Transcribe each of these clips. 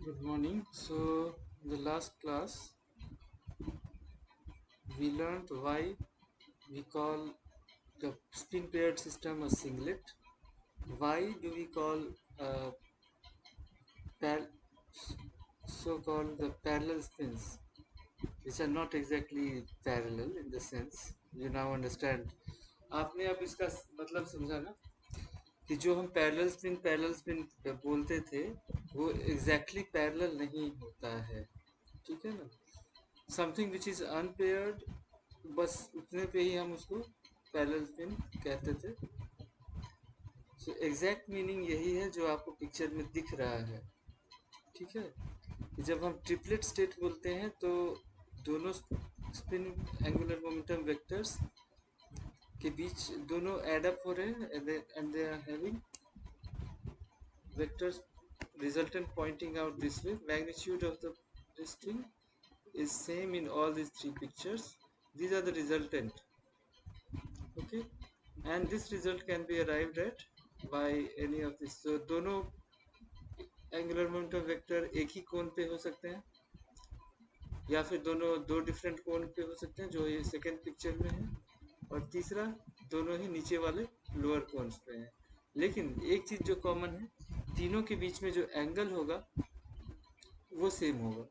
Good morning. So, in the last class, we learned why we call the spin paired system a singlet. Why do we call uh, par- so-called the parallel spins, which are not exactly parallel in the sense you now understand. आपने अब इसका मतलब समझा ना कि जो हम parallel spin बोलते थे वो एग्जैक्टली पैरेलल नहीं होता है, ठीक है ना। समथिंग विच इज अनपेयर्ड, बस उतने पे ही हम उसको पैरेलल स्पिन कहते थे। सो एग्जैक्ट मीनिंग यही है जो आपको पिक्चर में दिख रहा है, ठीक है। जब हम ट्रिपलेट स्टेट बोलते हैं तो दोनों स्पिन एंगुलर मोमेंटम वेक्टर्स के बीच दोनों एड अप हो रहे हैं and they are having vectors resultant pointing out this way. Magnitude of the this thing is same in all these three pictures. These are the resultant, okay, and this result can be arrived at by any of this. So दोनों angular momentum vector एक ही कोण पे हो सकते हैं या फिर दोनों दो डिफरेंट कोण पे हो सकते हैं जो ये सेकेंड पिक्चर में है, और तीसरा दोनों ही नीचे वाले लोअर कोन्स पे हैं। लेकिन एक चीज जो कॉमन है, तीनों के बीच में जो एंगल होगा वो सेम होगा,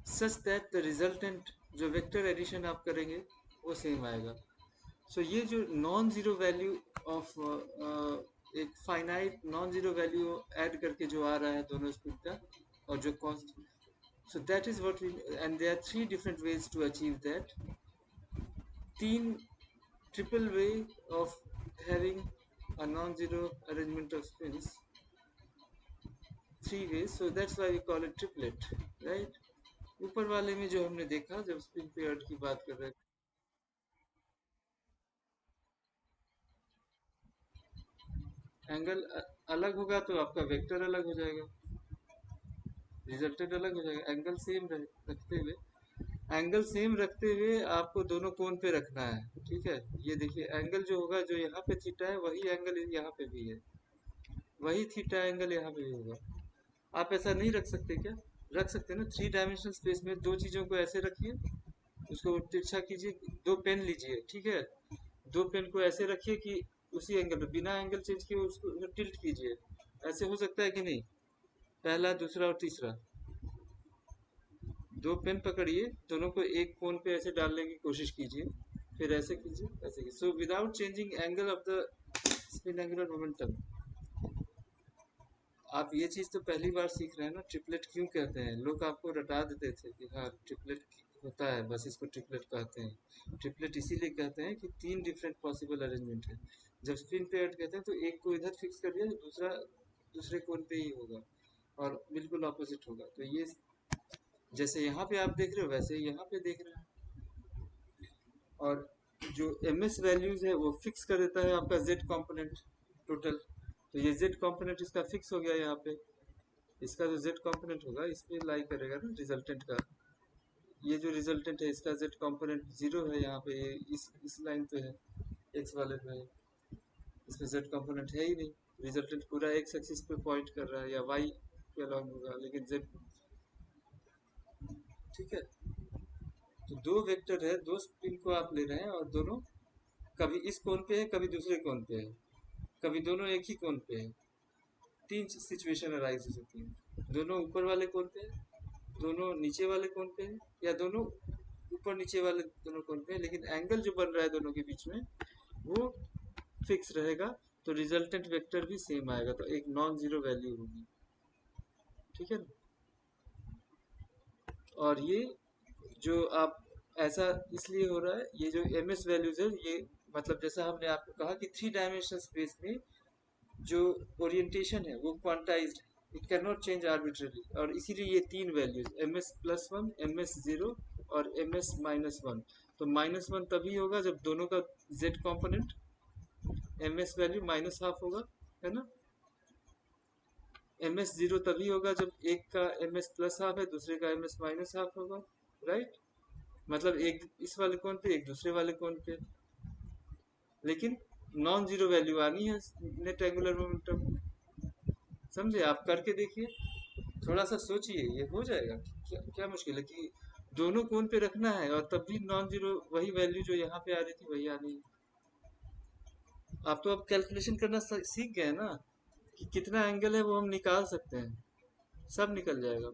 सच दैट द रिजल्टेंट जो वेक्टर एडिशन आप करेंगे वो सेम आएगा। सो ये जो नॉन जीरो वैल्यू ऑफ एक finite non zero value add करके जो आ रहा है दोनों स्पीड का, और जो कॉन्स्ट, so that is what we, and there are three different ways to achieve that. तीन triple way of having a non-zero arrangement of spins, three ways, so that's why we call it triplet, right? ऊपर वाले में जो हमने देखा जब spin paired की बात कर रहे थे, एंगल अलग होगा तो आपका वेक्टर अलग हो जाएगा, रिजल्टेंट अलग हो जाएगा। एंगल सेम रखते हुए, एंगल सेम रखते हुए आपको दोनों कोण पे रखना है, ठीक है। ये देखिए एंगल जो होगा, जो यहाँ पे थीटा है वही एंगल यहाँ पे भी है, वही थीटा एंगल यहाँ पे भी होगा। आप ऐसा नहीं रख सकते क्या? रख सकते हैं ना। थ्री डायमेंशनल स्पेस में दो चीजों को ऐसे रखिए, उसको तिरछा कीजिए, दो पेन लीजिए, ठीक है। दो पेन को ऐसे रखिए कि उसी एंगल पे, बिना एंगल चेंज किए उसको टिल्ट कीजिए। ऐसे हो सकता है कि नहीं? पहला, दूसरा और तीसरा, दो पेन पकड़िए, दोनों को एक कोण पे ऐसे डालने की कोशिश कीजिए, फिर ऐसे कीजिए, ऐसे कीजिए। So without changing angle of the spin angular momentum. आप ये चीज तो पहली बार सीख रहे हैं ना, ट्रिपलेट क्यों कहते हैं। लोग आपको रटा देते थे कि हाँ ट्रिपलेट होता है, बस इसको ट्रिपलेट कहते हैं। ट्रिपलेट इसीलिए कहते हैं कि तीन डिफरेंट पॉसिबल अरेंजमेंट है। जब स्पिन पेयर्ड कहते हैं तो एक को इधर फिक्स कर दिया, दूसरा दूसरे कोण पे ही होगा और बिल्कुल ऑपोजिट होगा। तो ये जैसे यहाँ पे आप देख रहे हो वैसे ही यहाँ पे देख रहे हैं। और जो एम एस वैल्यूज है वो फिक्स कर देता है आपका जेड कॉम्पोनेंट टोटल। तो ये जेड कॉम्पोनेंट इसका फिक्स हो गया यहाँ पे, इसका जो जेड कॉम्पोनेंट होगा इस पे लाई करेगा ना रिजल्टेंट का। ये जो रिजल्टेंट है इसका जेड कॉम्पोनेंट जीरो है यहाँ पे, ये इस लाइन पे है, एक्स वाले पे है। इसमें जेड कॉम्पोनेंट है ही नहीं, रिजल्टेंट पूरा एक्स एक्सिस पे पॉइंट कर रहा है या वाई के अलॉन्ग होगा, लेकिन जेड, ठीक है। तो दो वेक्टर है, दो स्पिन को आप ले रहे हैं और दोनों कभी इस कोण पे है कभी दूसरे कोण पे है, कभी दोनों एक ही कोण पे है। तीन सिचुएशन अराइज हो सकती है, दोनों ऊपर वाले कोण पे है, दोनों नीचे वाले कोण पे है, या दोनों ऊपर नीचे वाले दोनों कोण पे है, लेकिन एंगल जो बन रहा है दोनों के बीच में वो फिक्स रहेगा। तो रिजल्टेंट वेक्टर भी सेम आएगा, तो एक नॉन जीरो वैल्यू होगी, ठीक है ना। और ये जो आप ऐसा इसलिए हो रहा है, ये जो एम एस वैल्यूज है ये, मतलब जैसा हमने आपको कहा कि थ्री डायमेंशनल स्पेस में जो ओरिएंटेशन है वो क्वांटाइज्ड है, it can not change arbitrarily. और इसीलिए ये तीन values M S plus one, M S zero और एम एस माइनस वन। तो माइनस वन तभी होगा जब दोनों का Z component M S value minus half होगा, है ना। एम एस जीरो तभी होगा जब एक का एम एस प्लस हाफ है, दूसरे का एम एस माइनस हाफ होगा, राइट। मतलब एक इस वाले कोण पे, एक दूसरे वाले कोण पे, लेकिन नॉन जीरो वैल्यू आनी है नेट एंगुलर मोमेंटम। समझे? आप करके देखिए। थोड़ा सा सोचिए, ये हो जाएगा? क्या क्या मुश्किल है कि दोनों कोण पे रखना है और तब भी नॉन जीरो वही वैल्यू जो यहाँ पे आ रही थी वही आनी है। आप तो अब कैलकुलेशन करना सीख गए ना कि कितना एंगल है वो हम निकाल सकते हैं, सब निकल जाएगा।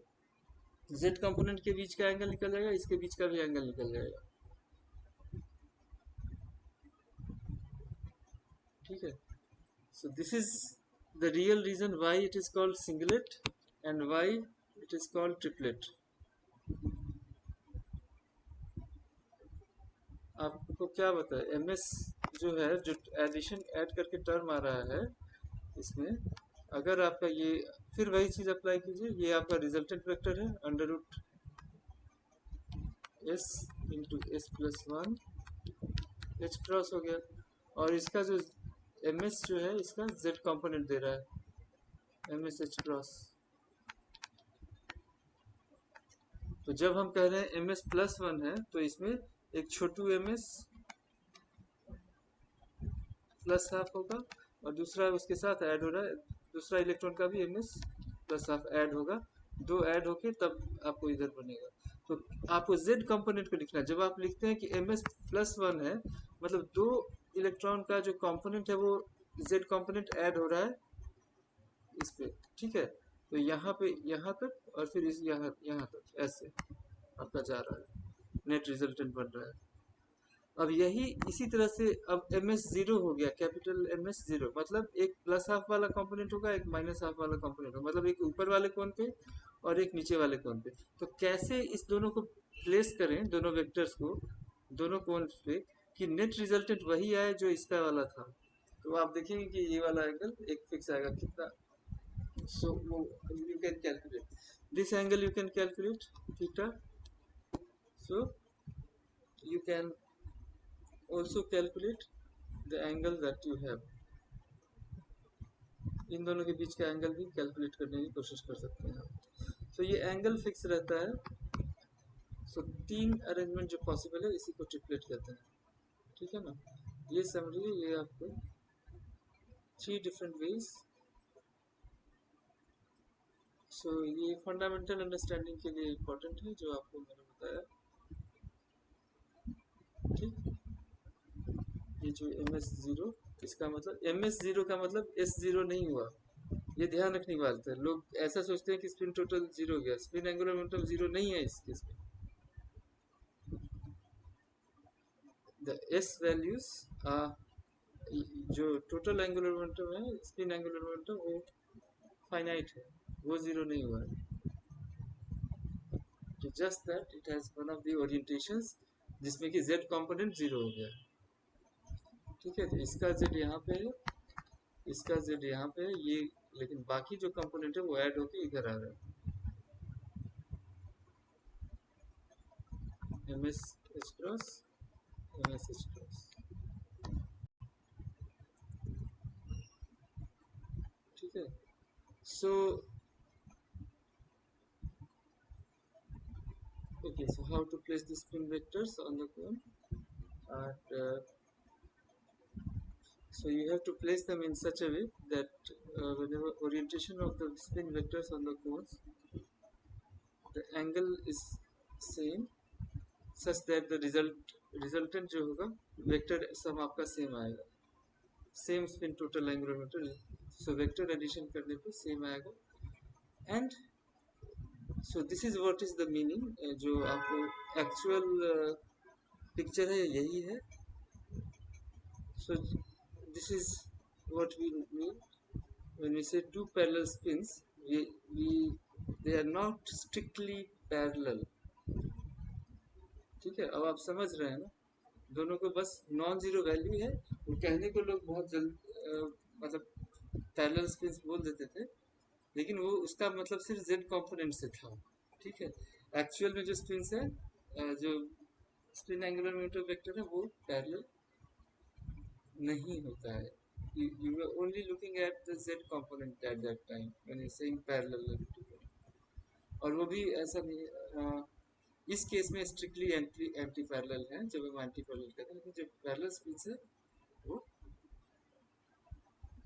जेड कंपोनेंट के बीच का एंगल निकल जाएगा, इसके बीच का भी एंगल निकल जाएगा। ठीक है, so this is the real reason why it is called singlet and why it is called triplet। आपको क्या बताए, एमएस जो है, जो एडिशन ऐड करके टर्म आ रहा है इसमें, अगर आपका ये, फिर वही चीज अप्लाई कीजिए, ये आपका रिजल्टेंट वेक्टर है under root S into S plus one H cross हो गया, और इसका जो एम एस जो है इसका जेड कंपोनेंट दे रहा है एम एस एच क्रॉस। तो जब हम कह रहे हैं एम एस प्लस वन है तो इसमें एक छोटू एम एस प्लस हाफ होगा और दूसरा उसके साथ ऐड हो रहा है, दूसरा इलेक्ट्रॉन का भी M S plus half add होगा, दो ऐड होके तब आपको इधर बनेगा। तो आपको जेड कंपोनेंट को लिखना है। जब आप लिखते हैं कि एम एस प्लस वन है, मतलब दो इलेक्ट्रॉन का जो कंपोनेंट है वो जेड कंपोनेंट ऐड हो रहा है इस पे। ठीक है, तो यहाँ पे यहाँ तक और फिर इस यहाँ तक ऐसे आपका जा रहा है, नेट रिजल्टेंट बन रहा है। अब यही इसी तरह से अब एम एस जीरो हो गया, कैपिटल एम एस जीरो, मतलब एक प्लस हाफ वाला कंपोनेंट होगा, एक माइनस हाफ वाला कंपोनेंट होगा, मतलब एक ऊपर वाले कोण पे और एक नीचे वाले कोण पे। तो कैसे इस दोनों को प्लेस करें, दोनों वेक्टर्स को दोनों कोण पे, कि नेट रिजल्टेंट वही आए जो इसका वाला था। तो आप देखेंगे कि ये वाला एंगल एक फिक्स आएगा कितना। सो you can calculate this angle, you can calculate theta, so you can also calculate the angle that you have। इन दोनों के बीच का एंगल भी कैलकुलेट करने की कोशिश कर सकते हैं। सो ये एंगल फिक्स रहता है। सो तीन अरेंजमेंट जो पॉसिबल है इसी को ट्रिपलेट कहते हैं। ठीक है ना, ये समरी है, ये आपको थ्री डिफरेंट वेज। सो ये फंडामेंटल अंडरस्टैंडिंग के लिए इम्पोर्टेंट है जो आपको मैंने बताया। ठीक, ये जो एम एस जीरो, इसका मतलब एम एस जीरो का मतलब एस जीरो नहीं हुआ, ये ध्यान रखने की बात है। लोग ऐसा सोचते हैं कि स्पिन टोटल जीरो हो गया, स्पिन एंगुलर मोमेंटम जीरो नहीं है इस केस में। द एस वैल्यूज, जो टोटल एंगुलर मोमेंटम है, स्पिन एंगुलर मोमेंटम, वो फाइनाइट है, वो जीरो नहीं हुआ है। तो just that it has one of the orientations जिसमें कि जेड कंपोनेंट जीरो हो गया। ठीक है, तो इसका जेड यहाँ पे है, इसका जेड यहाँ पे है, ये लेकिन बाकी जो कंपोनेंट है वो ऐड होके इधर आ रहा है, M S H cross M S H cross. ठीक है, सो okay, so how to place the spin vectors on the cone, and so you have to place them in such a way that whenever orientation of the spin vectors on the cones, the angle is same such that the resultant जो होगा vector sum आपका same आएगा, same spin total angular momentum, so vector addition करने पे same आएगा। And so this is what is the meaning, जो आपको actual picture है यही है। सो this is what we mean when we say two parallel spins, we they are not strictly parallel। ठीक है, अब आप समझ रहे हैं ना, दोनों को बस नॉन जीरो वैल्यू है। वो कहने को लोग बहुत जल्द मतलब पैरेलल स्पिन्स बोल देते थे, लेकिन वो उसका मतलब सिर्फ जेड कंपोनेंट से था। ठीक है, एक्चुअल में जो स्पिन्स है, जो स्पिन एंगुलर मोमेंटम वेक्टर है वो पैरेलल नहीं होता है। you were only looking at the z component at that time when you're saying parallel। और वो भी ऐसा नहीं, इस केस में स्ट्रिक्टली एंटी एंटी पैरेलल है जब हम एंटी पैरेलल कहते हैं, लेकिन जो पैरेलल स्पीच है वो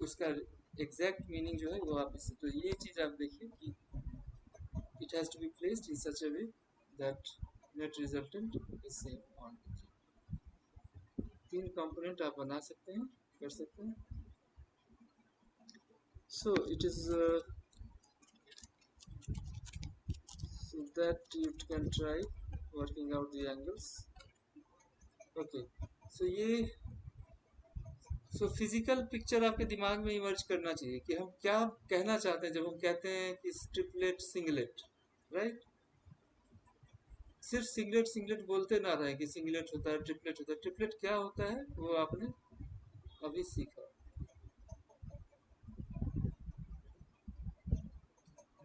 उसका एग्जैक्ट मीनिंग जो है वो आप इससे, तो ये चीज आप देखिए कि it has to be placed in such a way that net resultant is same on तीन component आप बना सकते हैं कर सकते हैं so it is so that you can try working out the angles okay so ये फिजिकल पिक्चर आपके दिमाग में इमर्ज करना चाहिए कि हम क्या कहना चाहते हैं जब हम कहते हैं कि ट्रिपलेट सिंगलेट राइट सिर्फ सिंगलेट सिंगलेट बोलते ना रहे कि सिंगलेट होता है ट्रिपलेट क्या होता है वो आपने अभी सीखा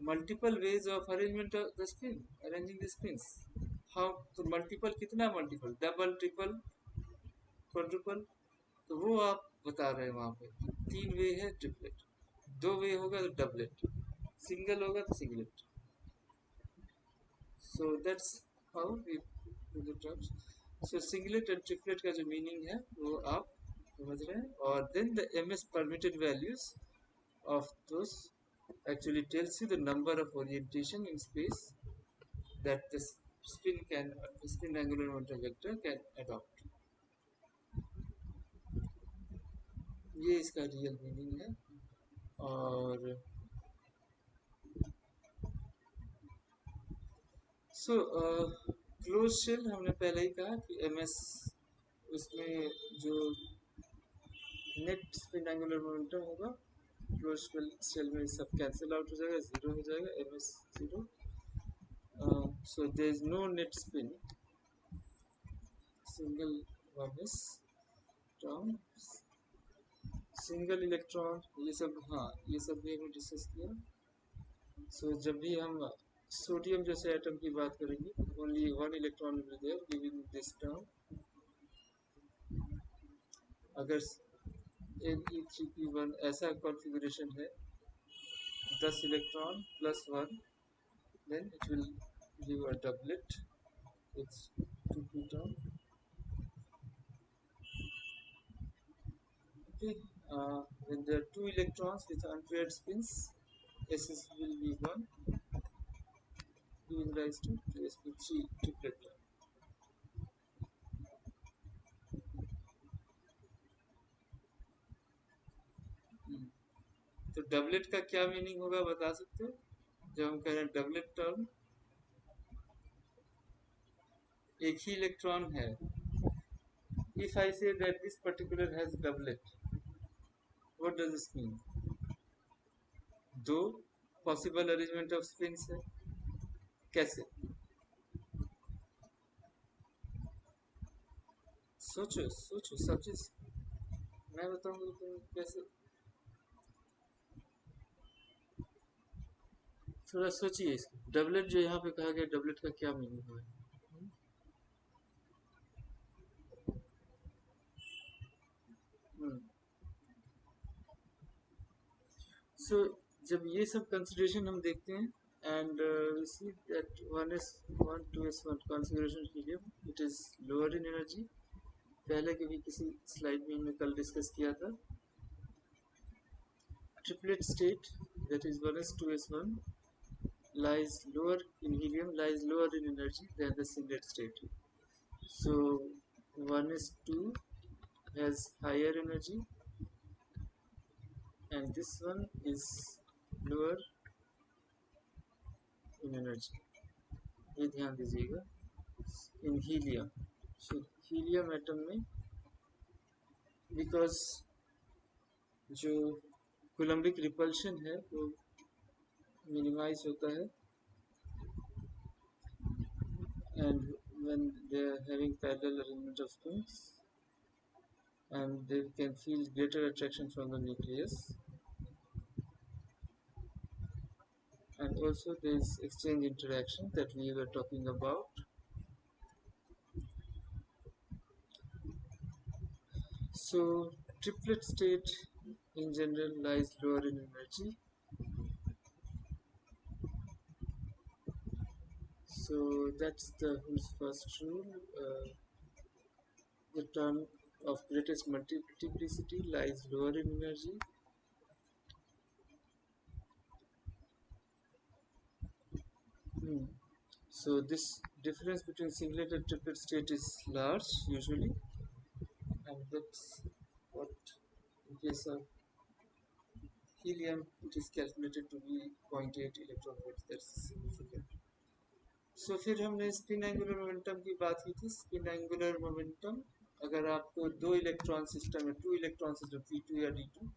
multiple ways of arrangement of the spin arranging the spins हाँ तो मल्टीपल कितना मल्टीपल डबल ट्रिपल क्वाड्रुपल तो वो आप बता रहे हैं वहां पे तीन वे है ट्रिपलेट दो वे होगा तो डबलेट सिंगल होगा तो singlet so that's how we do the terms so singlet and triplet का जो मीनिंग है वो आप समझ रहे हैं और then the ms permitted values of those actually tells you the number of orientation in space that the spin angular momentum vector can adopt ये इसका रियल मीनिंग है और सो क्लोज शेल हमने पहले ही कहा कि ms उसमें जो नेट स्पिन एंगुलर मोमेंटम होगा क्लोज शेल में सब कैंसिल आउट हो जाएगा जीरो हो जाएगा ms zero so there is no net spin single one is term single electron ये सब हाँ ये सब भी हमने डिस्कस किया सो जब भी हम सोडियम जैसे एटम की बात करेंगे only one electron will be there giving this term अगर Ne3p1 ऐसा कॉन्फ़िगरेशन है 10 electron plus one then it will give a doublet with 2p term okay when there are two electrons with unpaired spins ss will be 1 giving rise to 2sp3 triplet तो doublet का क्या meaning होगा बता सकते हो जब हम कह रहे हैं डबलेट टर्म एक ही इलेक्ट्रॉन है if I say that this particular has doublet what does this mean दो पॉसिबल अरेंजमेंट ऑफ स्पिन्स है कैसे सोचो सोचो सब चीज मैं बताऊंगा तुम कैसे थोड़ा सोचिए इसको डबलेट जो यहाँ पे कहा गया डबलेट का क्या मीनिंग है सो जब ये सब कंसिडरेशन हम देखते हैं and we see that 1s1 2s1 configuration helium it is lower in energy पहले के भी किसी स्लाइड में हमने कल डिस्कस किया था triplet state that is 1s2s1 lies lower in helium lies lower in energy than the singlet state so 1s2 has higher energy and this one is lower in energy ये ध्यान दीजिएगा इन helium helium atom में because जो coulombic repulsion है वो minimise होता है and when they are having parallel arrangement of spins and they can feel greater attraction from the nucleus and also there is exchange interaction that we were talking about so triplet state in general lies lower in energy so that's the Hull's first rule the term of greatest multiplicity lies lower in energy So this difference between singlet and triplet state is large usually, and that's what in case of helium it is calculated to be 0.8 electron volts. That's significant. So फिर हमने spin angular momentum की बात की थी. Spin angular momentum अगर आपको दो electron system में टू इलेक्ट्रॉन सिस्टम p2 या d2,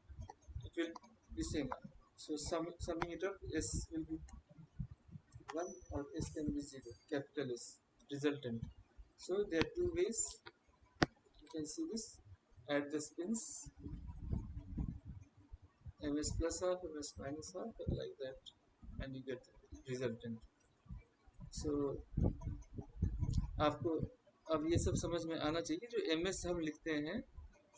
it will be same. So summing it up, s will be 1 or s can be 0, capital S resultant. So there are two ways you can see this. Add the spins, ms plus half, ms minus half, like that, and you get the resultant. So आपको अब ये सब समझ में आना चाहिए. जो M S हम लिखते हैं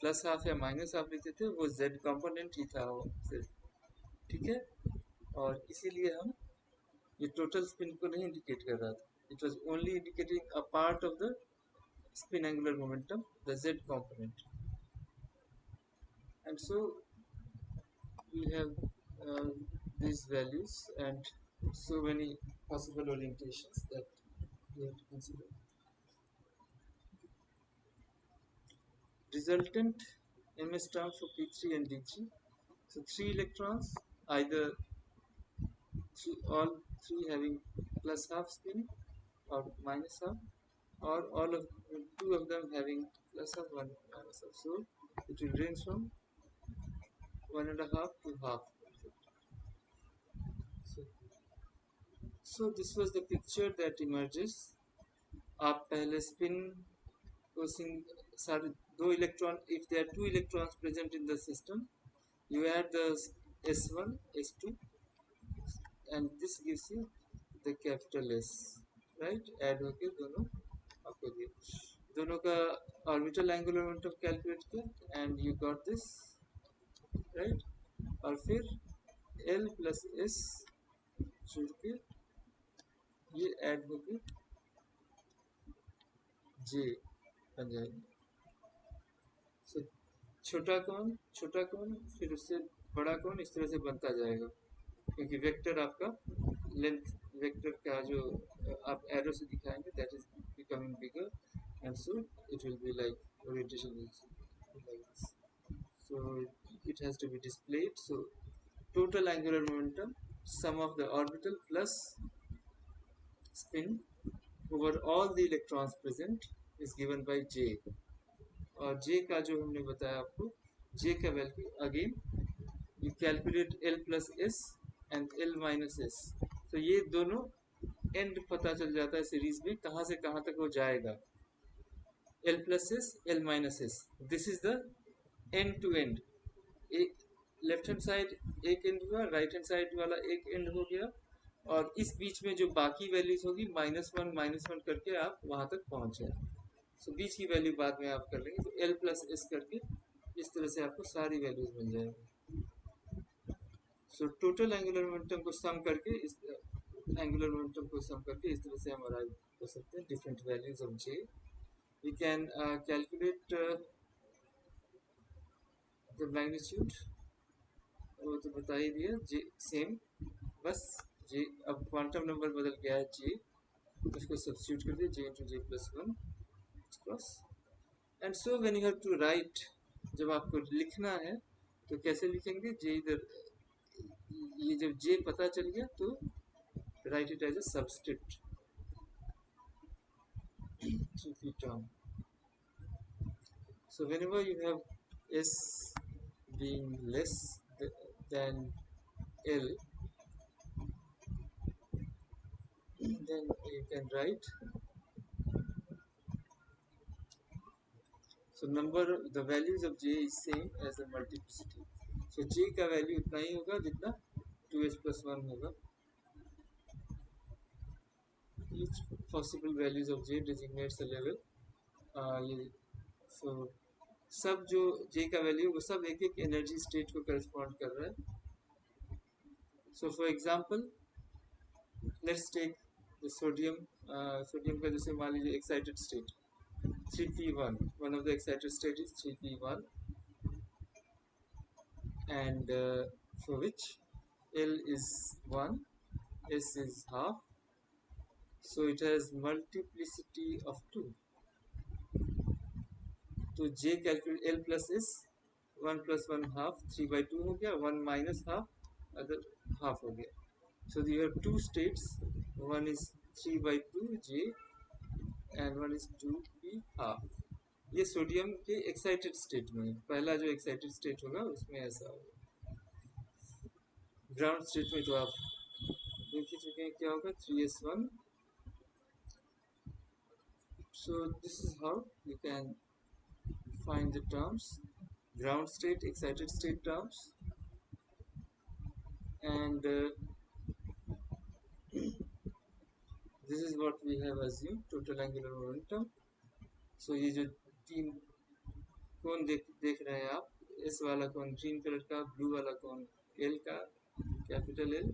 प्लस हाफ या माइनस हाफ लिखते थे वो जेड कंपोनेंट ही था वो सिर्फ. ठीक है. और इसीलिए हम ये टोटल स्पिन को नहीं इंडिकेट कर रहा था. It was only indicating a part of the spin angular momentum, the z component. And so we have uh, these values and so many possible orientations that we have to consider. Resultant ms term for p3 and d3. So three electrons, either all three having plus half spin or minus half, or all of two of them having plus half, one minus half. So it will range from 1.5 to half. So, so this was the picture that emerges. आप पहले spin को सारे दो electron, if there are two electrons present in the system, you add the s1 s2 and this gives you the capital S, right? add होके दोनों आपको दिए, दोनों का orbital angular momentum calculate किया and you got this, right? और फिर L plus S जोड़ के ये add होके J बन जाएगा. So छोटा कौन फिर उससे बड़ा कौन इस तरह से बनता जाएगा, क्योंकि वेक्टर आपका लेंथ वेक्टर का जो आप एरो से दिखाएंगे that is becoming bigger and so it will be like orientation like this. So it has to be displayed. So total angular momentum, sum of the orbital plus spin over all the electrons present is given by J. और J का जो हमने बताया आपको, J का value again you calculate L plus S and L minus S. तो ये दोनों एंड पता चल जाता है सीरीज में कहाँ से कहाँ तक वो जाएगा. L plus S, L minus S. This is the end to end. एक लेफ्ट हैंड साइड एक एंड हुआ, राइट हैंड साइड वाला एक एंड हो गया, और इस बीच में जो बाकी वैल्यूज होगी -1 करके आप वहां तक पहुंच जाए. सो बीच की वैल्यू बाद में आप कर लेंगे. तो L plus S करके इस तरह से आपको सारी वैल्यूज मिल जाएंगी. सो टोटल एंगुलर मोमेंटम को सम करके इस एंगुलर मोमेंटम को सम करके इस तरह से हम अराइव कर सकते हैं different values of J. We can calculate the magnitude, वो तो बता ही दिया. J सेम, बस J अब क्वांटम नंबर बदल गया है J, उसको सब्स्टिट्यूट कर दिया J into J plus 1 cross. And so when you have to write, जब आपको लिखना है तो कैसे लिखेंगे. J इधर, ये जब J पता चल गया तो write it as a subscript 3 term. So whenever you have S being less than L, then you can write, so number, the values of J is same as the multiplicity. So J का value उतना ही होगा जितना 2s plus 1 होगा. Each possible values of J designates a level. ये so सब जो J का value वो सब एक एक एनर्जी स्टेट को करस्पॉन्ड कर रहा है. So for example, let's take the sodium. Sodium का जैसे मान लीजिए excited state 3p1, one of the excited state is 3p1, and for which L is 1, S is half. so it has multiplicity of 2. तो J calculate L plus S 1 plus 1 half 3 by 2 हो गया 1 minus half other half हो गया. So you have two states, one is 3 by 2 J and one is 2P half. ये sodium के excited state में पहला जो एक्साइटेड स्टेट होगा उसमें ऐसा होगा. ग्राउंड स्टेट में तो आप देख ही चुके हैं क्या होगा 3s1. So this is how you can find the terms, ground state, excited state terms, and this is what we have assumed, total angular momentum. So ये जो तीन कौन देख रहे हैं आप, एस वाला कौन ग्रीन कलर का, ब्लू वाला कौन एल का, कैपिटल एल,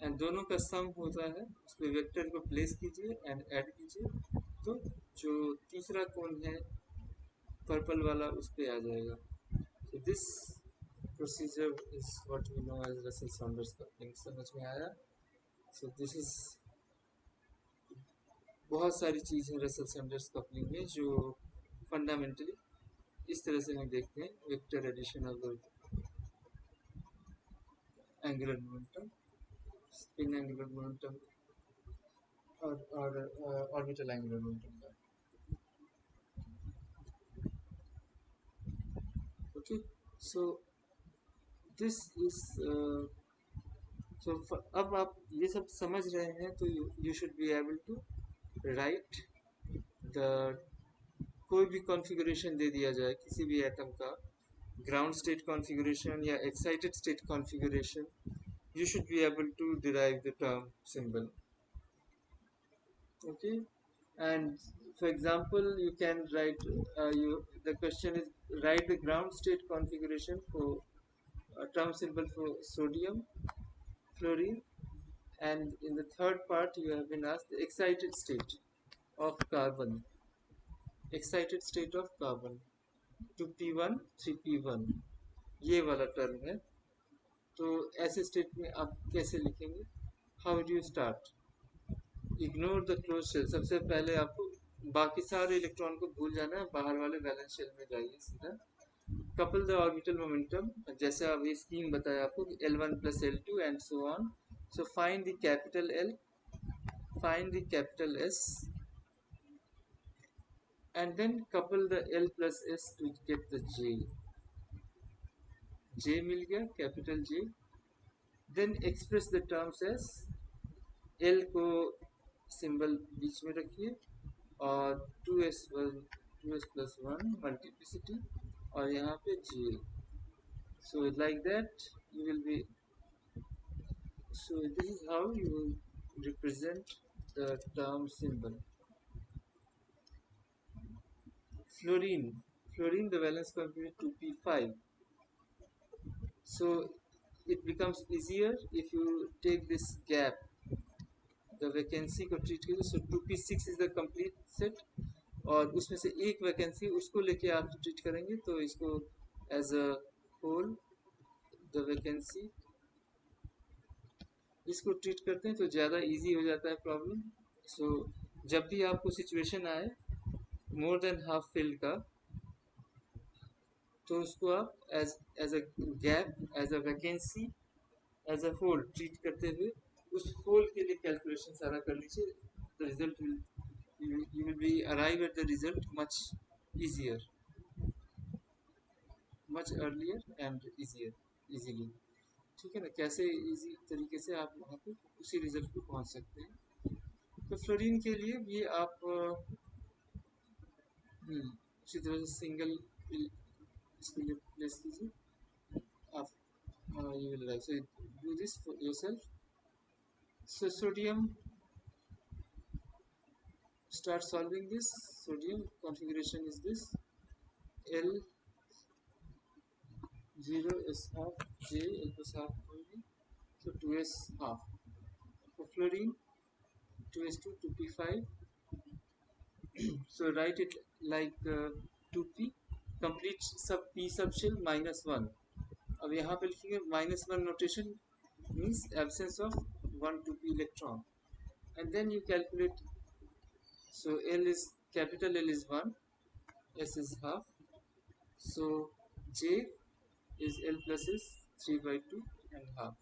एंड दोनों का सम होता है. उस पर वेक्टर को प्लेस कीजिए एंड ऐड कीजिए तो जो तीसरा कौन है पर्पल वाला उस पर आ जाएगा. So this procedure is what we know as Russell-Saunders coupling. समझ में आया? So this is बहुत सारी चीज़ है Russell-Saunders coupling में जो फंडामेंटली इस तरह से हम देखते हैं. Vector addition of the angular momentum, spin angular momentum और ऑर्बिटल एंगुलर मोमेंटम का. Okay, so this is so अब आप ये सब समझ रहे हैं तो you should be able to write the कोई भी कॉन्फ़िगरेशन दे दिया जाए किसी भी एटम का, ग्राउंड स्टेट कॉन्फ़िगरेशन या excited state configuration, you should be able to derive the term symbol. Okay, and for example you can write the question is write the ground state configuration for a term symbol for sodium, fluorine, and in the third part you have been asked the excited state of carbon, excited state of carbon 2p1 3p1 ये वाला term है. तो ऐसे state में आप कैसे लिखेंगे? How do you start? Ignore the close shell. सबसे पहले आपको बाकी सारे इलेक्ट्रॉन को भूल जाना है, बाहर वाले वैलेंस शेल में जाइए सीधा. कपल द ऑर्बिटल मोमेंटम, जैसे अभी स्कीम बताया आपको L1 plus L2 and so on. So find the capital L, find the capital S, and then couple the L plus S to get the J. J मिल गया, capital J. Then express the terms as L को symbol बीच में रखिए और 2s plus 1 multiplicity और यहाँ पे J. So like that you will be, so this is how you will represent the term symbol. Fluorine, fluorine the valence coefficient 2p5. So it becomes easier if you take this gap, the vacancy को treat कीजिए. So 2p6 is the complete set और उसमें से एक vacancy उसको लेके आप treat करेंगे तो इसको as a hole the vacancy इसको ट्रीट करते हैं तो ज़्यादा इजी हो जाता है प्रॉब्लम. सो जब भी आपको सिचुएशन आए मोर देन हाफ फिल्ड का तो उसको आप as a gap, as a vacancy, as a hole treat करते हुए उस होल के लिए कैलकुलेशन सारा कर लीजिए. The result will you will be arrive at the result much easier, much earlier and easily. ठीक है ना? कैसे इजी तरीके से आप वहाँ पे उसी रिजल्ट पे पहुँच सकते हैं. तो फ्लोरीन के लिए भी आप उसी तरह से सिंगल इसके लिए प्लेस कीजिए. आप you will like so do this for yourself. So sodium, start solving this. Sodium configuration is this L 0 S half J L plus half only, so 2s half. For fluorine 2s2 2p5. So write it like 2p complete sub p sub shell minus 1. अब यहाँ पे लिखेंगे -1 notation means absence of 1 2p electron. and then you calculate. So capital L is 1, S is half, so J is L plus S 3 by 2 and half.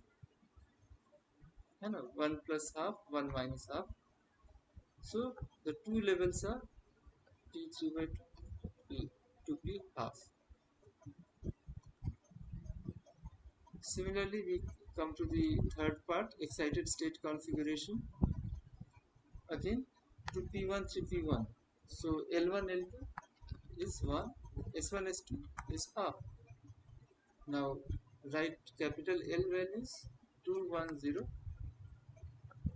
You know, 1 plus half, 1 minus half. So the two levels are P 3 by 2, P 2P half. Similarly, we come to the third part, excited state configuration. Again, 2P1, 3P1. So L1, L2 is 1, S1, S2 is half. Now write capital L values 2, 1, 0,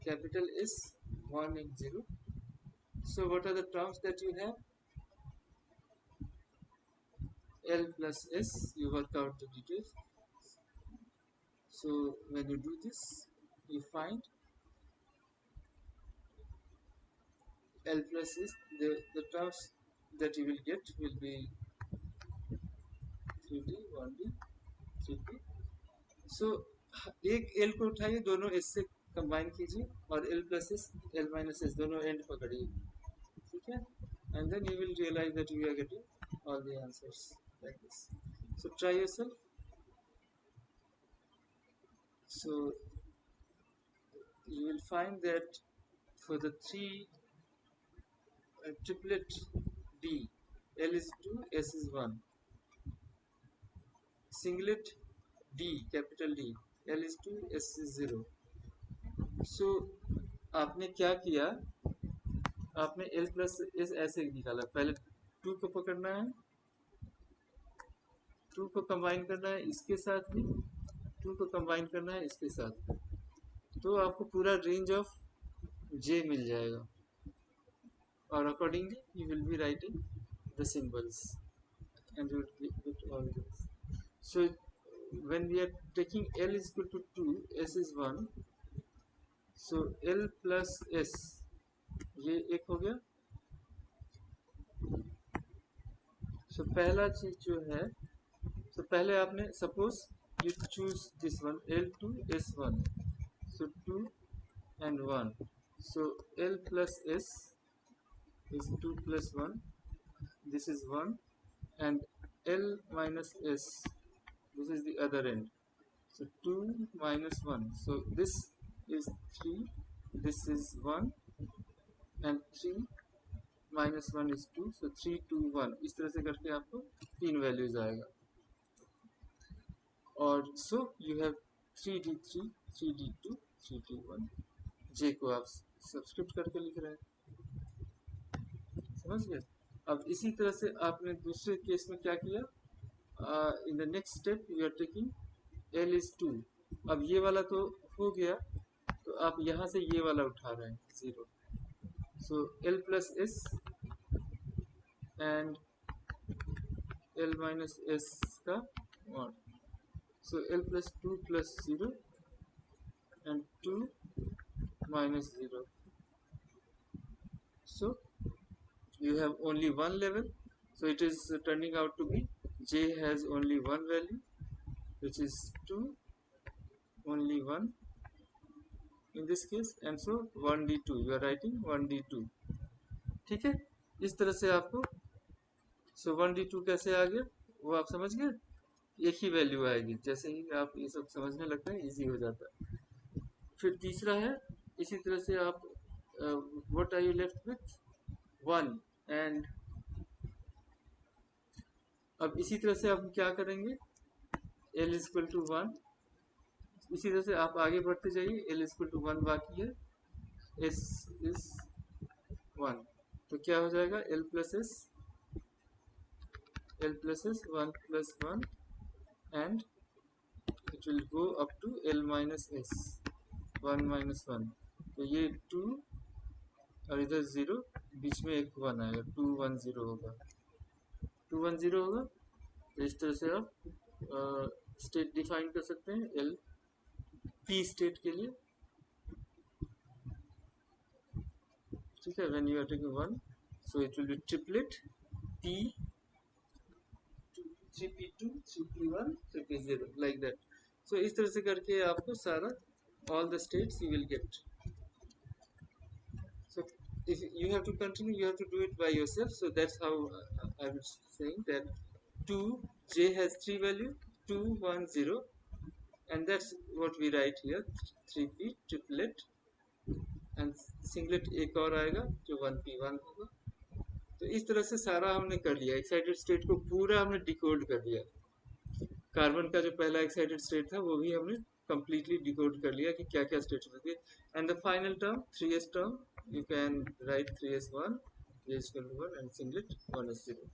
capital S 1 and 0. So what are the terms that you have? L plus S, you work out the details. So when you do this, you find L plus S, the terms that you will get will be 3D, 1D, 3P. So एक L को उठाइए, दोनों S से combine कीजिए और L plus S, L minus S दोनों and पकड़िए, ठीक है? And then you will realize that you are getting all the answers like this. So try yourself. So you will find that for the three triplet D, L is 2, S is 1. Singlet D, capital D, L is 2, S is 0. So आपने क्या किया, आपने L plus S ऐसे निकाला, पहले 2 को पकड़ना है, 2 को कंबाइन करना है इसके साथ भी, 2 को कंबाइन करना है इसके साथ, तो आपको पूरा रेंज ऑफ J मिल जाएगा, और accordingly you will be writing the symbols and you will get all this. So when we are taking L is equal to 2, S is 1, so L plus S ये एक हो गया. So पहला चीज जो है, so पहले आपने suppose you choose this one L2 S1, so 2 and 1, so L plus S is 2 plus 1, this is 1, and L minus S, this is the other end, so 2 minus 1, so this is 3, this is 1, and 3 minus 1 is 2, so 3 2 1, इस तरह से करके आपको तीन values आएगा, और सो you have 3D3 3D2 3D1. J को आप सब्सक्रिप्ट करके लिख रहे हैं, समझ गए? अब इसी तरह से आपने दूसरे केस में क्या किया, in the next step you are taking L is 2, अब ये वाला तो हो गया, तो आप यहाँ से ये वाला उठा रहे हैं 0, सो L plus S and L minus S का mod, so L plus 2 plus 0 and 2 minus 0, so you have only one level, so it is turning out to be J has only one value, which is 2, only 1 in this case, and so 1D2, you are writing 1D2, ठीक है? इस तरह से आपको, so 1D2 कैसे आ गया वो आप समझ गए, एक ही वैल्यू आएगी, जैसे ही आप ये सब समझने लगते हैं इजी हो जाता है. फिर तीसरा है, इसी तरह से आप what are you left with 1, and अब इसी तरह से आप क्या करेंगे, L is equal to 1, इसी तरह से आप आगे बढ़ते जाइए, L is equal to 1 बाकी है, S is 1, तो क्या हो जाएगा L plus S 1 plus 1, and it will go up to L minus S 1 minus 1, तो ये 2 और इधर 0, बीच में एक 1 आएगा, 2 1 0 होगा, 2 1 0 होगा, तो इस तरह से आप स्टेट डिफाइन कर सकते हैं L P स्टेट के लिए, ठीक है? When you are taking 1, so it will be triplet P 3P2 3P1 3P0 like that. So इस तरह से करके आपको सारा all the states you will get. if you have to continue, you have to do it by yourself. So that's how I was saying that 2 j has 3 value, 2 1 0, and that's what we write here, 3p triplet, and singlet एक और आएगा जो 1p1 होगा। तो इस तरह से सारा हमने कर लिया, एक्साइटेड स्टेट को पूरा हमने डिकोड कर लिया। कार्बन का जो पहला एक्साइटेड स्टेट था वो भी हमने कंप्लीटली डिकोड कर लिया कि क्या क्या स्टेट होंगे। And the final term 3s term you can write 3s1 j=1 and singlet 1s0।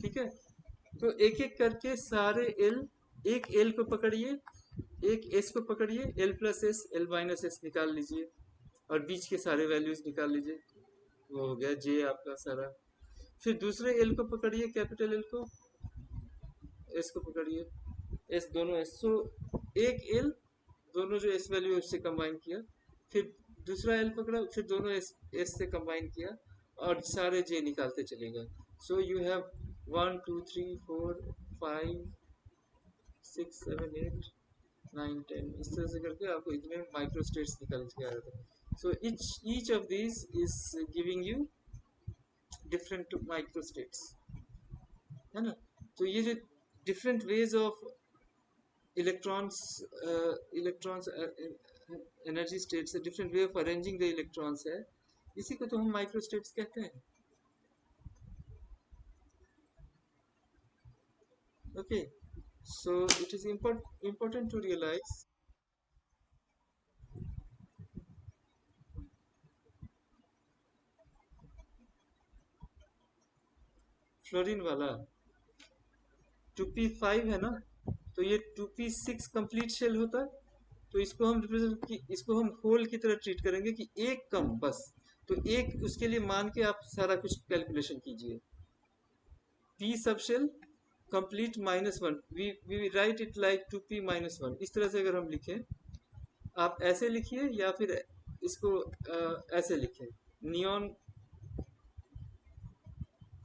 ठीक है, तो एक एक करके सारे एल, एक एल को पकड़िए, एक एस को पकड़िए, L plus S L minus S निकाल लीजिए और बीच के सारे वैल्यूज निकाल लीजिए। वो हो गया जे आपका सारा। फिर दूसरे एल को पकड़िए, कैपिटल एल को, एस को पकड़िए, एस दोनों एस, सो एक एल दोनों जो एस वैल्यू है उससे कंबाइन किया, फिर दूसरा एल पकड़ा, फिर दोनों एस से कंबाइन किया और सारे जे निकालते चलेगा। सो यू हैव 1 2 3 4 5 6 7 8 9 10, इस तरह से करके आपको इतने माइक्रो स्टेट्स निकल के आ रहे थे। So each of these is giving you different micro states, है ना। तो ये जो different ways of electrons energy states है, different way of arranging the electrons है, इसी को तो हम माइक्रो स्टेट्स कहते हैं। Okay, so it is important to realize fluorine वाला 2p5 है ना, तो ये 2p6 कंप्लीट शेल होता है। तो इसको हम इसको हम होल की तरह ट्रीट करेंगे कि एक कम बस। तो एक उसके लिए मान के आप सारा कुछ कैलकुलेशन कीजिए। p subshell complete -1, we write it like 2p-1। इस तरह से अगर हम लिखें, आप ऐसे लिखिए या फिर इसको ऐसे लिखें, neon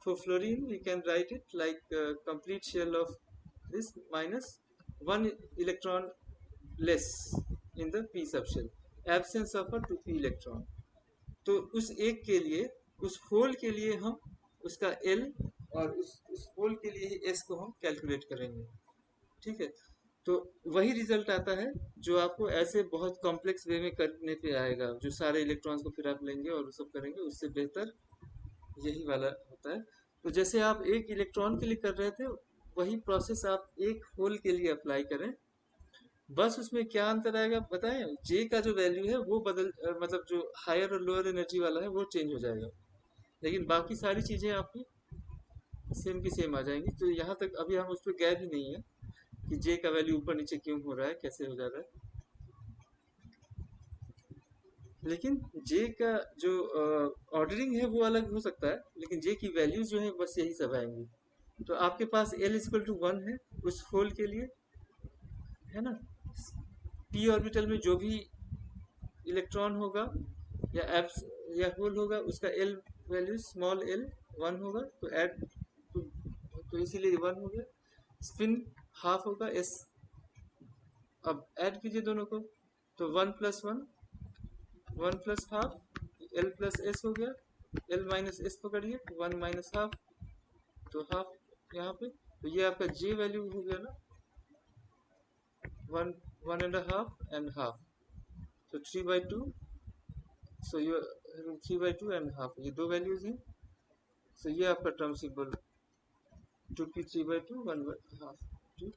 for fluorine we can write it like complete shell of this minus 1 electron less in the p subshell, absence of a 2p electron। तो उस एक के लिए, उस होल के लिए हम उसका L और उस होल के लिए ही S को हम कैलकुलेट करेंगे। ठीक है, तो वही रिजल्ट आता है जो आपको ऐसे बहुत कॉम्प्लेक्स वे में करने पे आएगा, जो सारे इलेक्ट्रॉन्स को फिर आप लेंगे और सब करेंगे, उससे बेहतर यही वाला होता है। तो जैसे आप एक इलेक्ट्रॉन के लिए कर रहे थे, वही प्रोसेस आप एक होल के लिए अप्लाई करें। बस उसमें क्या अंतर आएगा बताएं, जे का जो वैल्यू है वो मतलब जो हायर और लोअर एनर्जी वाला है वो चेंज हो जाएगा, लेकिन बाकी सारी चीजें आपकी सेम की सेम आ जाएंगी। तो यहाँ तक अभी हम उस पर गए भी नहीं है कि जे का वैल्यू ऊपर नीचे क्यों हो रहा है, कैसे हो जा रहा है। लेकिन जे का जो ऑर्डरिंग है वो अलग हो सकता है, लेकिन जे की वैल्यूज जो है बस यही सब आएंगी। तो आपके पास L=1 है उस होल के लिए, है ना। p ऑर्बिटल में जो भी इलेक्ट्रॉन होगा या एप्स या होल होगा, उसका L वैल्यू स्मॉल l 1 होगा, तो ऐड तो इसीलिए 1 हो गया। स्पिन हाफ होगा s, अब ऐड कीजिए दोनों को, तो 1 + 1 1 + हाफ, L + s हो गया, L - s पकड़िए, 1 - हाफ, तो हाफ यहाँ पे, तो ये आपका J वैल्यू हो गया ना, 1 and half, so 3/2, so you 3/2 and half, ये दो वैल्यूज हैं। so ये आपका टर्म सिंबल 2p 3/2 1/2 2।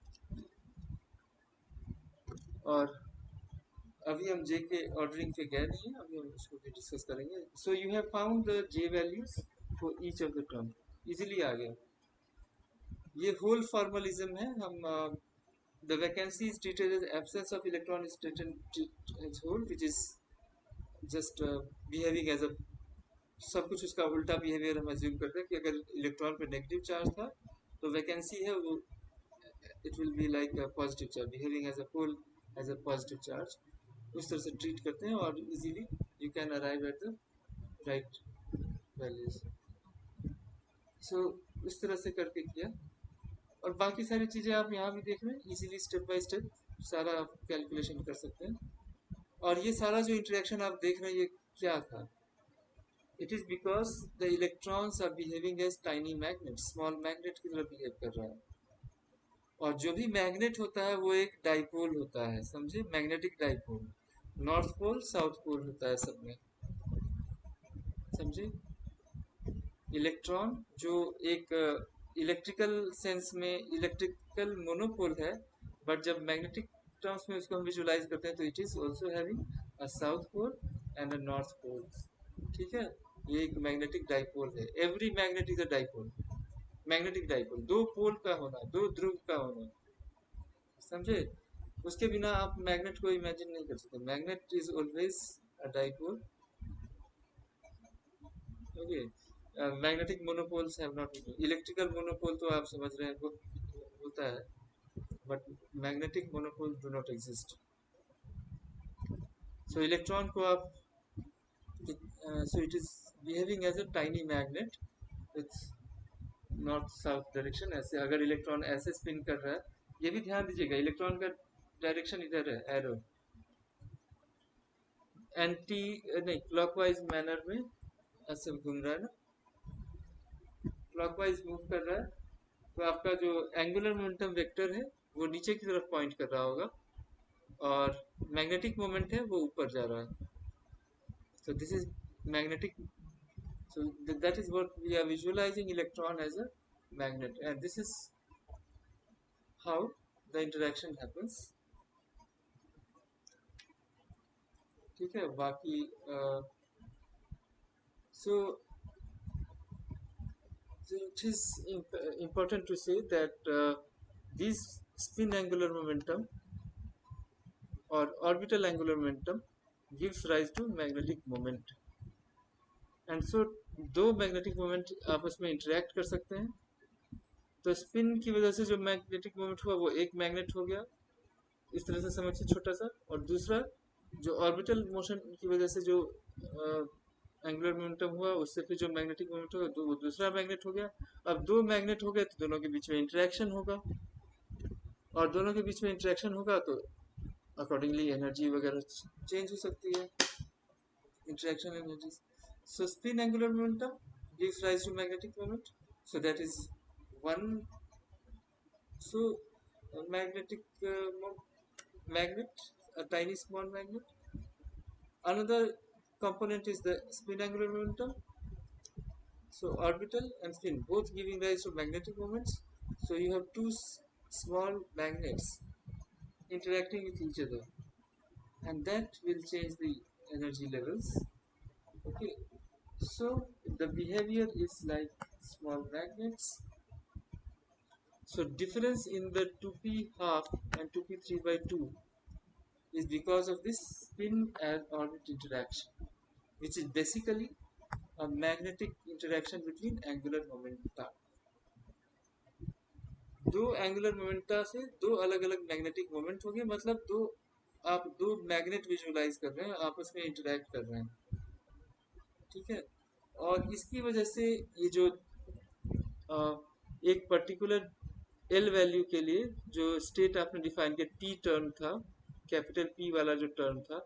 और अभी हम जे के ऑर्डरिंग पे गए नहीं है, अभी हम उसको भी डिस्कस करेंगे। So you have found the J values for each of the term, easily आ गया। ये होल फॉर्मलिज्म है। हम the vacancy is treated as absence of electron is treated as whole, which is just behaving as a, सब कुछ उसका उल्टा behaviour हम एज्यूम करते हैं कि अगर इलेक्ट्रॉन पे नेगेटिव चार्ज था तो वैकेंसी है वो it will be like positive charge, behaving as a hole as a positive charge. उस तरह से ट्रीट करते हैं और easily you can arrive at the right values. So इस तरह से करके किया, और बाकी सारी चीज़ें आप यहाँ भी देख रहे हैं, इजीली स्टेप बाय स्टेप सारा आप कैलकुलेशन कर सकते हैं। और ये सारा जो इंटरेक्शन आप देख रहे हैं ये क्या था, it is because the electrons are behaving as tiny magnet, small magnet की तरह बिहेव कर रहा है। और जो भी मैग्नेट होता है वो एक डाइपोल होता है, समझे, magnetic dipole. North pole south pole होता है सब में, समझे। इलेक्ट्रॉन जो एक इलेक्ट्रिकल सेंस में इलेक्ट्रिकल मोनोपोल है, बट जब मैग्नेटिक टर्म्स में उसको हम विजुलाइज करते हैं तो it is also having a south pole and a north pole. ठीक है, ये एक मैग्नेटिक डाइपोल है। Every magnet is a dipole, magnetic dipole, दो पोल का होना, दो ध्रुव का होना, समझे। उसके बिना आप मैग्नेट को इमेजिन नहीं कर सकते। Magnet is always a dipole. Okay, magnetic monopoles have not, electrical monopole तो आप समझ रहे हैं वो होता है, but magnetic monopole do not exist. So electron को आप, so it is behaving as a tiny magnet with north south direction. ऐसे अगर इलेक्ट्रॉन ऐसे स्पिन कर रहा है, ये भी ध्यान दीजिएगा, इलेक्ट्रॉन का डायरेक्शन इधर है, एरो एंटी नहीं क्लॉकवाइज मैनर में ऐसे घूम रहा है ना, क्लॉकवाइज मूव कर रहा है, तो आपका जो एंगुलर मोमेंटम वेक्टर है वो नीचे की तरफ पॉइंट कर रहा होगा, और मैग्नेटिक मोमेंट है वो ऊपर जा रहा है। So this is magnetic. So that is what we are visualizing electron as a magnet, and this is how the interaction happens. ठीक है, बाकी so it is important to say that this spin angular momentum or orbital angular momentum gives rise to magnetic moment, and so दो magnetic moment आपस में interact कर सकते हैं, तो स्पिन की वजह से जो मैग्नेटिक मोमेंट हुआ वो एक मैग्नेट हो गया, इस तरह से समझिए छोटा सा। और दूसरा जो ऑर्बिटल मोशन की वजह से जो एंगुलर मोमेंटम हुआ, उससे फिर जो मैग्नेटिक मोमेंट होगा वो दूसरा मैग्नेट हो गया। अब दो मैग्नेट हो गए तो दोनों के बीच में इंटरेक्शन होगा, और दोनों के बीच में इंटरेक्शन होगा तो अकॉर्डिंगली एनर्जी वगैरह चेंज हो सकती है, interaction energies. So spin angular momentum gives rise to magnetic moment. So that is one. So a magnetic magnet, a tiny small magnet. Another component is the spin angular momentum. So orbital and spin both giving rise to magnetic moments. So you have two small magnets interacting with each other, and that will change the energy levels. Okay, so the behavior is like small magnets. So difference in the 2p half and 2p 3 by 2 is because of this spin and orbit interaction, which is basically a magnetic interaction between angular momenta. दो angular momenta से दो अलग अलग magnetic moment हो गए, मतलब दो, आप दो मैग्नेट विजुलाइज कर रहे हैं, आपस में इंटरेक्ट कर रहे हैं। ठीक है, और इसकी वजह से ये जो एक पर्टिकुलर एल वैल्यू के लिए जो स्टेट आपने डिफाइन किया, टी टर्म था, कैपिटल पी वाला जो टर्म था,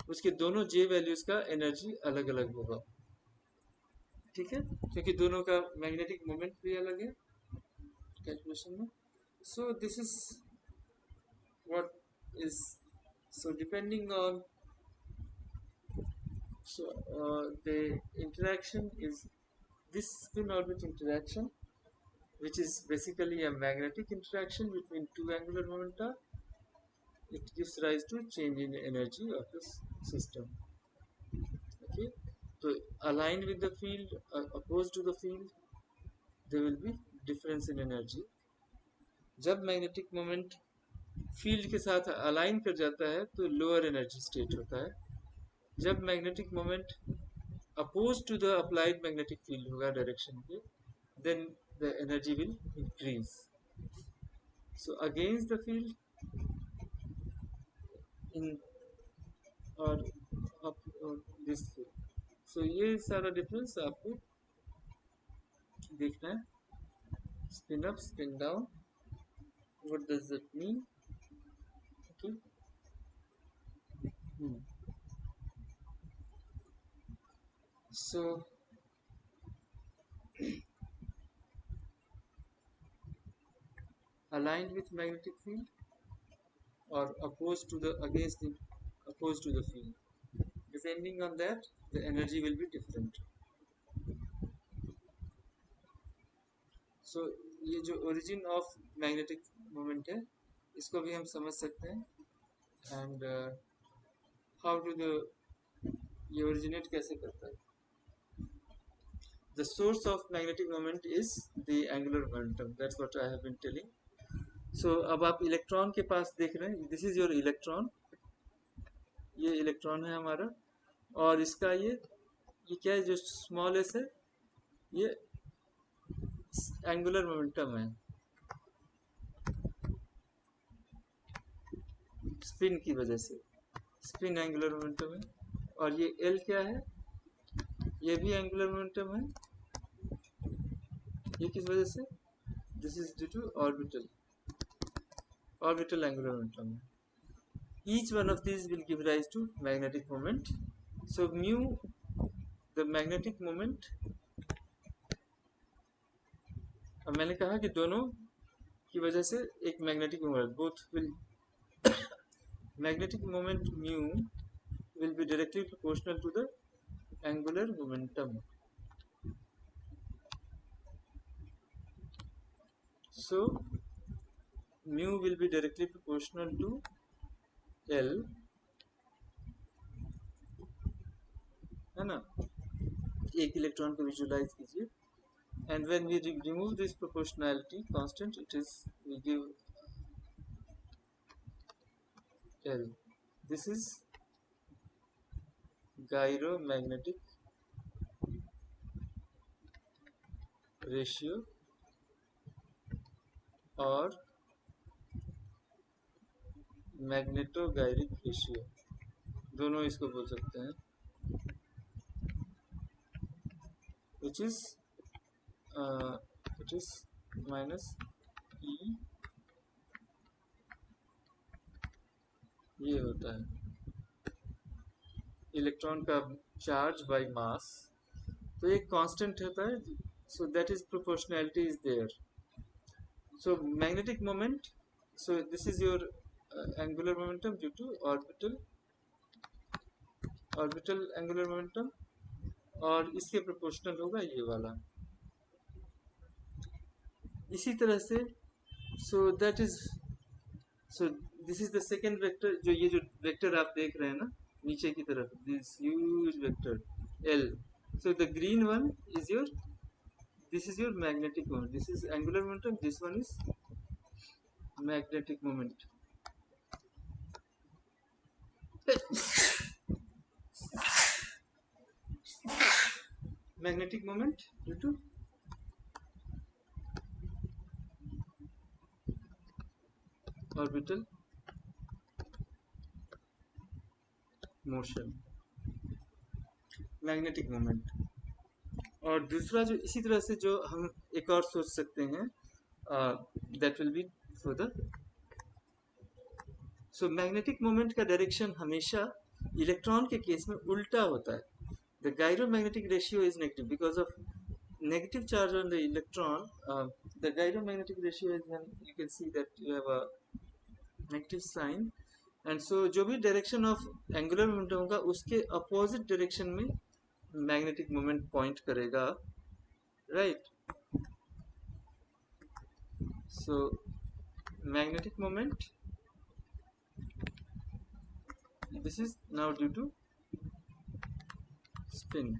उसके दोनों जे वैल्यूज का एनर्जी अलग अलग होगा। ठीक है, क्योंकि दोनों का मैग्नेटिक मोमेंट भी अलग है कैलकुलेशन में। So this is what is, so depending on, so the interaction is this spin orbit interaction, which is basically a magnetic interaction between two angular momenta. It gives rise to change in energy of the system. Okay, so aligned with the field, opposed to the field, there will be difference in energy. जब magnetic moment field के साथ align कर जाता है तो lower energy state होता है। जब magnetic moment oppose to the applied magnetic field होगा डायरेक्शन के, then the energy will increase. So against the field in or up or this field. So ये सारा डिफरेंस आपको देखना है। Spin up, spin down. What does that mean? Okay. Hmm. So aligned with magnetic field or opposed to the opposed to the field. Depending on that, the energy will be different. So ये जो origin of magnetic moment है, इसको भी हम समझ सकते हैं. And how do the ये originate कैसे करता है? The source of magnetic moment is the angular momentum. That's what I have been telling. So अब आप इलेक्ट्रॉन के पास देख रहे हैं. This is your electron. ये इलेक्ट्रॉन है हमारा, और इसका ये क्या है जो स्मॉल एस है, ये एंगुलर मोमेंटम है स्पिन की वजह से. स्पिन एंगुलर मोमेंटम है. और ये एल क्या है, ये भी एंगुलर मोमेंटम है. ये किस वजह से? This is due to orbital angular momentum है. Each one of these will give rise to magnetic moment. So mu, the magnetic moment, अब मैंने कहा कि दोनों की वजह से एक magnetic moment, both will magnetic moment mu will be directly proportional to the angular momentum. So mu will be directly proportional to L, है ना. एक इलेक्ट्रॉन को विजुलाइज कीजिए. And when we remove this proportionality constant, it is, we give L. This is gyromagnetic ratio और मैग्नेटोगायरिक ratio, दोनों इसको बोल सकते हैं. which is it is minus E, ये होता है इलेक्ट्रॉन का चार्ज बाय मास. तो एक कांस्टेंट होता है, so that is proportionality is there. So magnetic moment, so this is your angular momentum due to orbital angular momentum, और इसके प्रोपोर्शनल होगा ये वाला. इसी तरह से so that is, so this is the second vector, जो ये जो वेक्टर आप देख रहे हैं ना नीचे की तरफ, this huge vector L. So the green one is your, this is your magnetic moment, this is angular momentum, this one is magnetic moment. Magnetic moment due to orbital motion, magnetic moment. और दूसरा जो इसी तरह से जो हम एक और सोच सकते हैं, that will be for the, so magnetic moment का डायरेक्शन हमेशा इलेक्ट्रॉन के केस में उल्टा होता है. The gyromagnetic ratio is negative because of negative charge on the electron. The gyromagnetic ratio is when you can see that you have a negative sign, and so जो भी direction of angular momentum होगा उसके opposite direction में magnetic moment point करेगा, right. So magnetic moment, this is now due to spin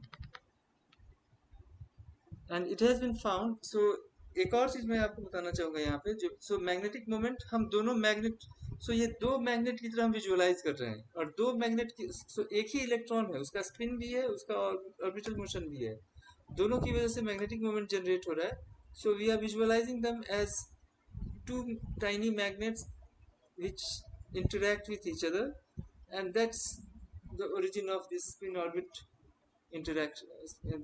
and it has been found. So एक और चीज मैं आपको बताना चाहूंगा यहाँ पे, जो सो मैग्नेटिक मोमेंट हम दोनों मैग्नेट, सो ये दो मैग्नेट की तरह हम विजुअलाइज कर रहे हैं, और दो मैग्नेट की, सो एक ही इलेक्ट्रॉन है, उसका स्पिन भी है, उसका ऑर्बिटल मोशन भी है, दोनों की वजह से मैग्नेटिक मोमेंट जनरेट हो रहा है. So we are visualising them as two tiny magnets which interact with each other, and that's the origin of this spin orbit interaction.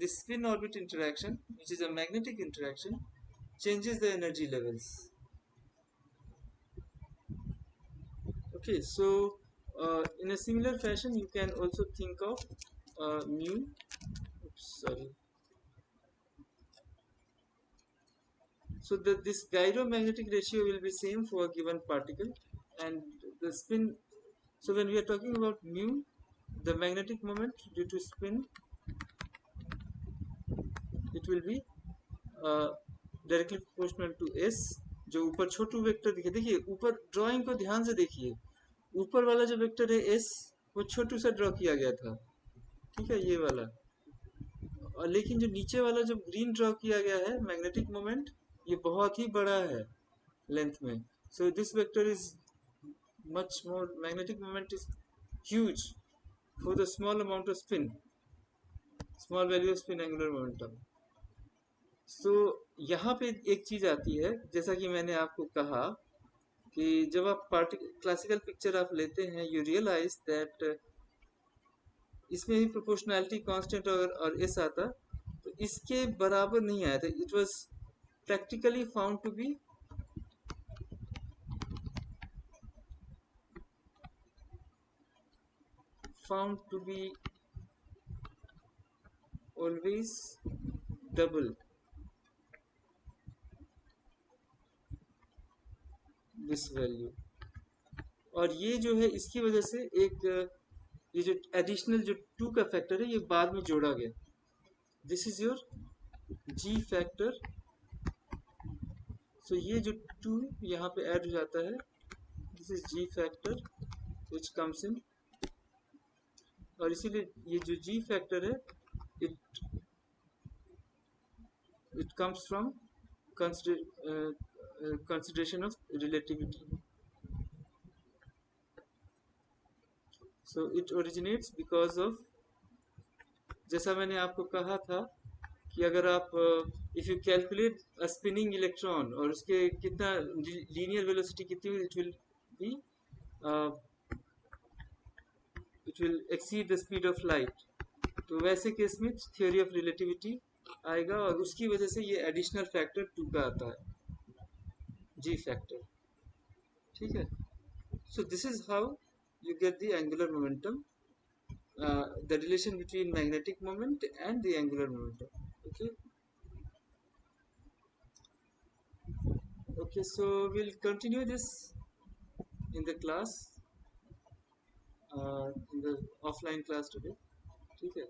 This spin orbit interaction, which is a magnetic interaction, changes the energy levels. Okay, so in a similar fashion you can also think of mu, oops, sorry, So this gyromagnetic ratio will be same for a given particle, and the spin. So when we are talking about mu, the magnetic moment due to spin, it will be directly proportional to S, जो ऊपर छोटू vector दिखे, देखिए ऊपर drawing को ध्यान से देखिए, ऊपर वाला जो वेक्टर है एस, वो छोटू सा ड्रॉ किया गया था, ठीक है, ये वाला। और लेकिन जो नीचे वाला जो ग्रीन ड्रॉ किया गया है मैग्नेटिक मोमेंट, ये बहुत ही बड़ा है लेंथ में। So this vector is much more, magnetic moment is huge for the small amount of spin, small value of spin angular momentum. So यहाँ पे एक चीज आती है, जैसा कि मैंने आपको कहा कि जब आप क्लासिकल पिक्चर आप लेते हैं, यू रियलाइज दैट इसमें भी प्रोपोर्शनैलिटी कांस्टेंट और एस आता, तो इसके बराबर नहीं आया था। It was practically found to be always double this value. और ये जो है इसकी वजह से एक ये जो एडिशनल जो 2 का फैक्टर है, ये बाद में जोड़ा गया। This is your g factor. So ये जो 2 यहाँ पे ऐड हो जाता है, this is g factor which comes in. और इसीलिए ये जो जी फैक्टर है, it it comes from consideration of relativity. So it originates because of, जैसा मैंने आपको कहा था कि अगर आप if you calculate a spinning electron और उसके कितना लीनियर वेलोसिटी कितनी, it will exceed the speed of light, तो वैसे केस में थ्योरी ऑफ रिलेटिविटी आएगा, और उसकी वजह से ये एडिशनल फैक्टर 2 का आता है, जी फैक्टर, ठीक है। सो this is how you get the angular momentum, the relation between magnetic moment and the angular momentum. Okay. Okay, so we'll continue this in the class, in the offline class today. ठीक है।